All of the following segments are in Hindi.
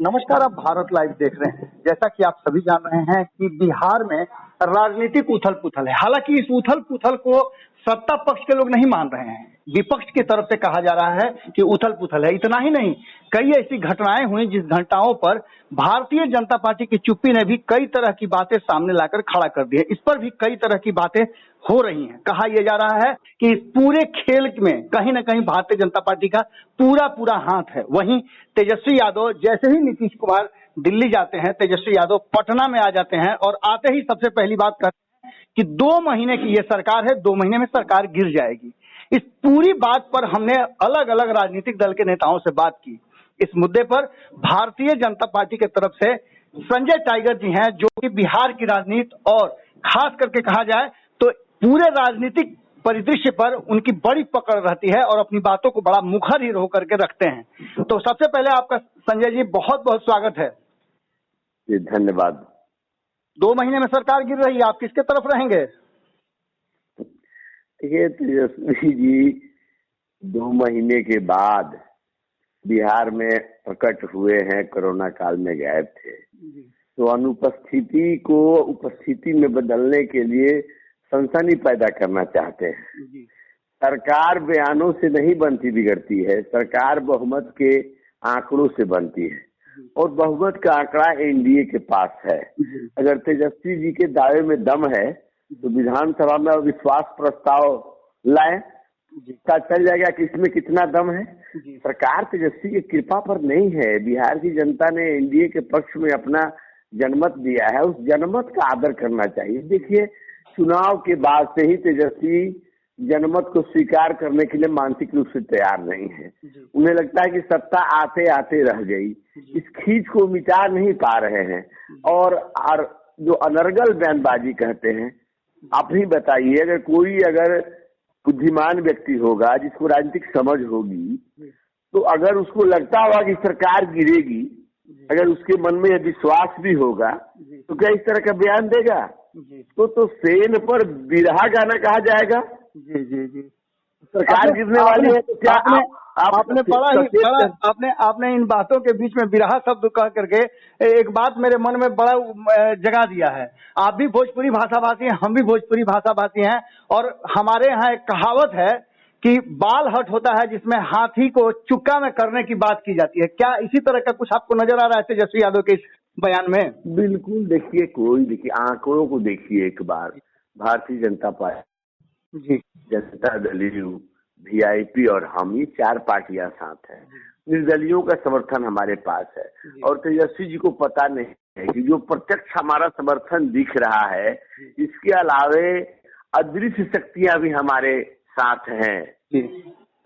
नमस्कार, आप भारत लाइव देख रहे हैं। जैसा कि आप सभी जान रहे हैं कि बिहार में राजनीतिक उथल पुथल है। हालांकि इस उथल पुथल को सत्ता पक्ष के लोग नहीं मान रहे हैं, विपक्ष की तरफ से कहा जा रहा है कि उथल पुथल है। इतना ही नहीं, कई ऐसी घटनाएं हुई जिस घटनाओं पर भारतीय जनता पार्टी की चुप्पी ने भी कई तरह की बातें सामने लाकर खड़ा कर दी है। इस पर भी कई तरह की बातें हो रही हैं। कहा यह जा रहा है कि इस पूरे खेल में कहीं न कहीं भारतीय जनता पार्टी का पूरा हाथ है। वहीं तेजस्वी यादव जैसे ही नीतीश कुमार दिल्ली जाते हैं, तेजस्वी यादव पटना में आ जाते हैं और आते ही सबसे पहली बात करते हैं कि 2 महीने की ये सरकार है, 2 महीने में सरकार गिर जाएगी। इस पूरी बात पर हमने अलग अलग राजनीतिक दल के नेताओं से बात की। इस मुद्दे पर भारतीय जनता पार्टी की तरफ से संजय टाइगर जी हैं, जो कि बिहार की राजनीति और खास करके कहा जाए तो पूरे राजनीतिक परिदृश्य पर उनकी बड़ी पकड़ रहती है और अपनी बातों को बड़ा मुखर ही होकर के रखते हैं। तो सबसे पहले आपका संजय जी बहुत बहुत स्वागत है जी। धन्यवाद। 2 महीने में सरकार गिर रही है, आप किसके तरफ रहेंगे? देखिए तेजस्वी जी 2 महीने के बाद बिहार में प्रकट हुए हैं, कोरोना काल में गायब थे। तो अनुपस्थिति को उपस्थिति में बदलने के लिए सनसनी पैदा करना चाहते हैं। सरकार बयानों से नहीं बनती बिगड़ती है, सरकार बहुमत के आंकड़ों से बनती है और बहुमत का आंकड़ा एनडीए के पास है। अगर तेजस्वी जी के दावे में दम है तो विधानसभा में विश्वास प्रस्ताव लाए, पता चल जाएगा कि इसमें कितना दम है। सरकार तेजस्वी की कृपा पर नहीं है। बिहार की जनता ने एनडीए के पक्ष में अपना जनमत दिया है, उस जनमत का आदर करना चाहिए। देखिए, चुनाव के बाद से ही तेजस्वी जनमत को स्वीकार करने के लिए मानसिक रूप से तैयार नहीं है। उन्हें लगता है कि सत्ता आते आते रह गई, इस खींच को मिटा नहीं पा रहे हैं। और जो अनर्गल बयानबाजी कहते हैं, आप ही बताइए, अगर बुद्धिमान व्यक्ति होगा जिसको राजनीतिक समझ होगी, तो अगर उसको लगता होगा कि सरकार गिरेगी, अगर उसके मन में यह विश्वास भी होगा, तो क्या इस तरह का बयान देगा? तो सेन पर बिरहा गाना कहा जाएगा। सरकार गिरने वाली है तो क्या आपने आपने इन बातों के बीच में बिरहा शब्द कह करके एक बात मेरे मन में बड़ा जगा दिया है। आप भी भोजपुरी भाषाभाषी हैं, हम भी भोजपुरी भाषाभाषी हैं और हमारे यहाँ एक कहावत है कि बाल हट होता है जिसमें हाथी को चुक्का में करने की बात की जाती है। क्या इसी तरह का कुछ आपको नजर आ रहा है तेजस्वी यादव के इस बयान में? बिल्कुल। देखिए आंकड़ों को देखिए एक बार। भारतीय जनता पार्टी जी, जनता दल, वीआईपी और हम, ये 4 पार्टियां साथ हैं। निर्दलियों का समर्थन हमारे पास है और तेजस्वी जी को पता नहीं है कि जो प्रत्यक्ष हमारा समर्थन दिख रहा है, इसके अलावे अदृश्य शक्तियां भी हमारे साथ हैं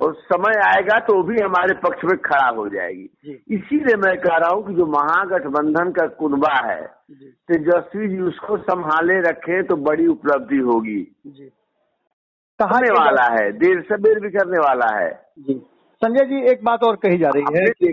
और समय आएगा तो भी हमारे पक्ष में खड़ा हो जाएगी। इसीलिए मैं कह रहा हूँ कि जो महागठबंधन का कुनबा है, तेजस्वी जी उसको संभाले रखें तो बड़ी उपलब्धि होगी। करने वाला है, देर से बेर भी करने वाला है। संजय जी, एक बात और कही जा रही है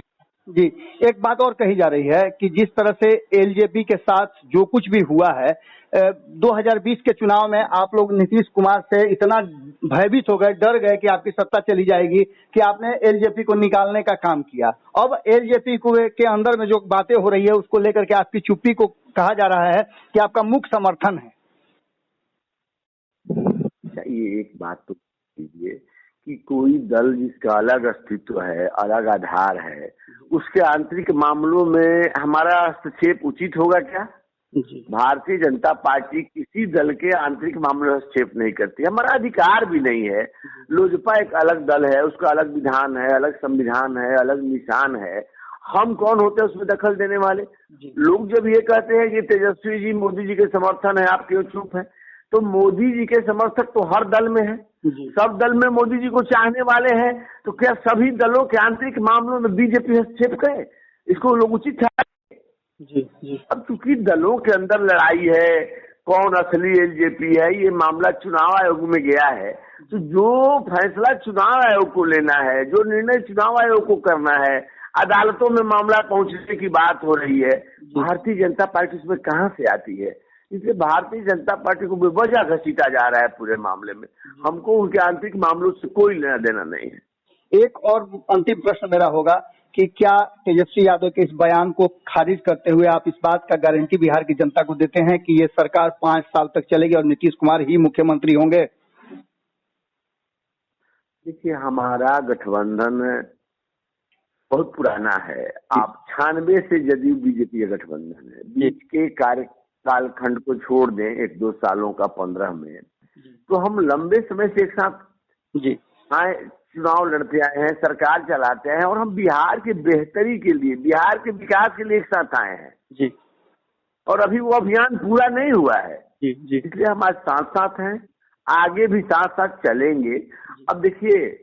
एक बात और कही जा रही है कि जिस तरह से एलजेपी के साथ जो कुछ भी हुआ है, 2020 के चुनाव में आप लोग नीतीश कुमार से इतना भयभीत हो गए, डर गए कि आपकी सत्ता चली जाएगी, कि आपने एलजेपी को निकालने का काम किया। अब एलजेपी के अंदर में जो बातें हो रही है उसको लेकर के आपकी चुप्पी को कहा जा रहा है कि आपका मुख्य समर्थन है। ये एक बात तो कीजिए कि कोई दल जिसका अलग अस्तित्व है, अलग आधार है, उसके आंतरिक मामलों में हमारा हस्तक्षेप उचित होगा क्या? भारतीय जनता पार्टी किसी दल के आंतरिक मामलों में हस्तक्षेप नहीं करती, हमारा अधिकार भी नहीं है। लोजपा एक अलग दल है, उसका अलग विधान है, अलग संविधान है, अलग निशान है। हम कौन होते हैं उसमें दखल देने वाले? लोग जब ये कहते हैं कि तेजस्वी जी मोदी जी के समर्थन है, आप क्यों चुप है? तो मोदी जी के समर्थक तो हर दल में है, सब दल में मोदी जी को चाहने वाले हैं। तो क्या सभी दलों के आंतरिक मामलों में बीजेपी हस्तक्षेप करे? इसको लोग उचित ठहराएंगे। अब चूंकि दलों के अंदर लड़ाई है, कौन असली एलजेपी है, ये मामला चुनाव आयोग में गया है। तो जो फैसला चुनाव आयोग को लेना है, जो निर्णय चुनाव आयोग को करना है, अदालतों में मामला पहुंचने की बात हो रही है। भारतीय जनता पार्टी इसमें कहाँ से आती है? इसलिए भारतीय जनता पार्टी को बेवजह घसीटा जा रहा है पूरे मामले में। हमको उनके आंतरिक मामलों से कोई लेना देना नहीं है। एक और अंतिम प्रश्न मेरा होगा कि क्या तेजस्वी यादव के इस बयान को खारिज करते हुए आप इस बात का गारंटी बिहार की जनता को देते हैं कि ये सरकार 5 साल तक चलेगी और नीतीश कुमार ही मुख्यमंत्री होंगे? देखिए, हमारा गठबंधन बहुत पुराना है। आप 96 से जदयू बीजेपी का गठबंधन है। बीच के कार्यकालखंड को छोड़ दें 1-2 सालों का 15 में, तो हम लंबे समय से एक साथ आए, चुनाव लड़ते आए हैं, सरकार चलाते हैं और हम बिहार की बेहतरी के लिए, बिहार के विकास के लिए एक साथ आए हैं जी। और अभी वो अभियान पूरा नहीं हुआ है जी। इसलिए हम आज साथ साथ हैं, आगे भी साथ साथ चलेंगे। अब देखिए,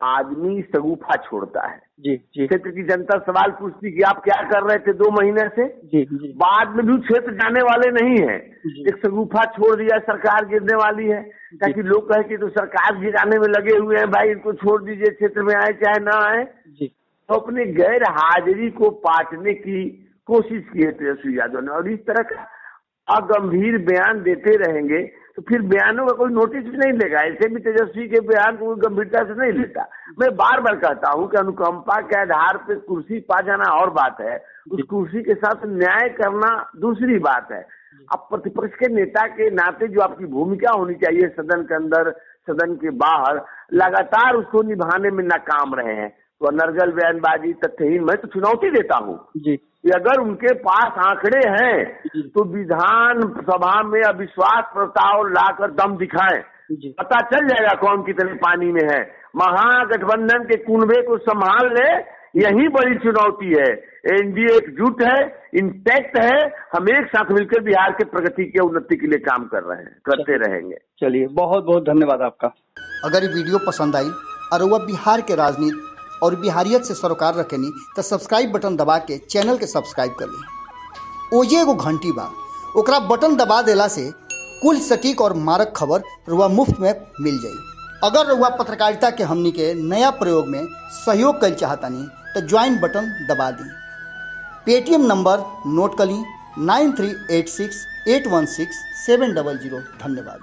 आदमी शगुफा छोड़ता है जी। क्षेत्र की जनता सवाल पूछती कि आप क्या कर रहे थे 2 महीने से जी। बाद में भी क्षेत्र जाने वाले नहीं है। एक शगुफा छोड़ दिया, सरकार गिरने वाली है, ताकि लोग कहे कि तो सरकार गिराने में लगे हुए हैं, भाई इनको छोड़ दीजिए, क्षेत्र में आए चाहे ना आए जी। तो अपने गैर हाजिरी को पाटने की कोशिश की है तेजस्वी यादव ने, और इस तरह का अगंभीर बयान देते रहेंगे तो फिर बयानों का कोई नोटिस भी नहीं लेगा। ऐसे भी तेजस्वी के बयान को गंभीरता से नहीं लेता। मैं बार बार कहता हूं कि अनुकंपा के आधार पर कुर्सी पा जाना और बात है, उस कुर्सी के साथ न्याय करना दूसरी बात है। अब प्रतिपक्ष के नेता के नाते जो आपकी भूमिका होनी चाहिए सदन के अंदर, सदन के बाहर, लगातार उसको निभाने में नाकाम रहे हैं। तो अनर्गल बयानबाजी, तथ्यहीन, मैं तो चुनौती देता हूँ कि अगर उनके पास आंकड़े हैं तो विधान सभा में अविश्वास प्रस्ताव लाकर दम दिखाएं, पता चल जाएगा कौन कितने पानी में है। महागठबंधन के कुनबे को संभाल ले, यही बड़ी चुनौती है। एनडीए एकजुट है, इंटैक्ट है, हम एक साथ मिलकर बिहार के प्रगति के उन्नति के लिए काम कर रहे हैं, करते रहेंगे। चलिए, बहुत बहुत धन्यवाद आपका। अगर ये वीडियो पसंद आई और वह बिहार के राजनीति और बिहारियत से सरोकार रखेनी तो सब्सक्राइब बटन दबा के चैनल के सब्सक्राइब कर ली। ओजे एगो घंटी बा, ओकरा बटन दबा देला से कुल सटीक और मारक खबर रुआ मुफ्त में मिल जाई। अगर रुआ पत्रकारिता के हमनी के नया प्रयोग में सहयोग कर चाहतानी तो ज्वाइन बटन दबा दी। पेटीएम नंबर नोट कर ली 9386816700। धन्यवाद।